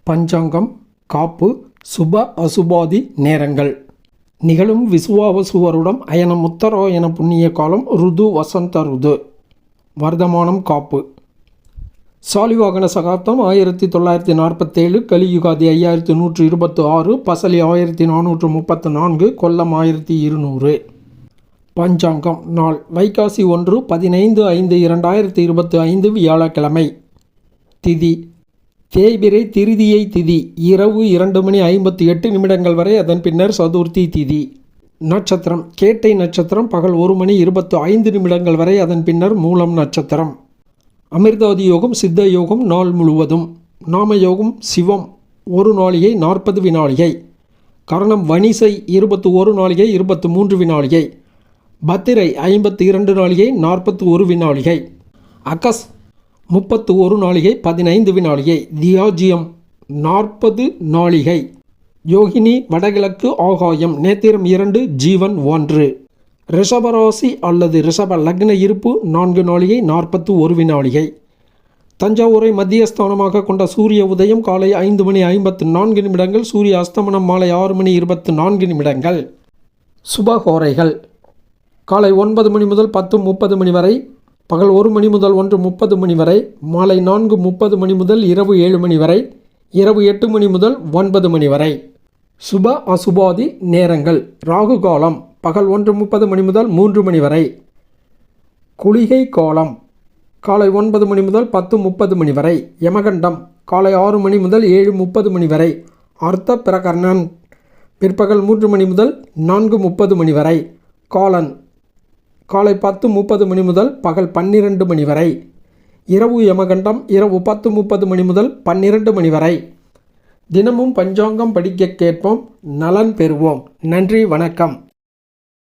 பஞ்சாங்கம், காப்பு, சுப அசுபாதி நேரங்கள். நிகழும் விசுவாவசு வருடம் அயனம் உத்தராயண புண்ணிய காலம். ருது வசந்த ருது. வர்த்தமானம் காப்பு. சாலிவாகன சகாப்தம் 1947. கலியுகாதி 5126. பசலி 1434. கொல்லம் 1200. பஞ்சாங்கம் நாள் வைகாசி 1 15/5/2025 வியாழக்கிழமை. திதி தேய்பிறை திருதியை திதி இரவு 2:58 வரை. அதன் பின்னர் சதுர்த்தி திதி. நட்சத்திரம் கேட்டை நட்சத்திரம் பகல் 1:25 வரை. அதன் பின்னர் மூலம் நட்சத்திரம். அமிர்தாதி யோகம் சித்த யோகம் நாள் முழுவதும். நாமயோகம் சிவம் 1 நாளிகை 40 வினாளிகை. கரணம் வணிசை 21 நாளிகை 23 வினாளிகை. பத்திரை 52 நாளிகை 41 வினாளிகை. அகஸ் 31 நாளிகை 15 வினாளிகை. தியாஜியம் 40 நாளிகை. யோகினி வடகிழக்கு ஆகாயம். நேத்திரம் 2 ஜீவன் 1. ரிஷபராசி அல்லது ரிஷப லக்ன இருப்பு 4 நாளிகை 41 வினாளிகை. தஞ்சாவூரை மத்தியஸ்தானமாக கொண்ட சூரிய உதயம் காலை 5:54. சூரிய அஸ்தமனம் மாலை 6:24. சுபஹோரைகள் காலை 9 மணி முதல் 10:30 வரை. பகல் 1 மணி முதல் 1:30 வரை. மாலை 4:30 முதல் இரவு 7 வரை. இரவு 8 முதல் 9 வரை. சுப அசுபாதி நேரங்கள். ராகு காலம் பகல் 1:30 முதல் 3 வரை. குளிகை காலம் காலை 9 முதல் 10:30 வரை. யமகண்டம் காலை 6 முதல் 7:30 வரை. அர்த்த பிரகரணன் பிற்பகல் 3 முதல் 4:30 வரை. காலன் காலை 10:30 முதல் பகல் 12 வரை. இரவு யமகண்டம் இரவு 10:30 முதல் 12 வரை. தினமும் பஞ்சாங்கம் படிக்க கேட்போம், நலன் பெறுவோம். நன்றி, வணக்கம்.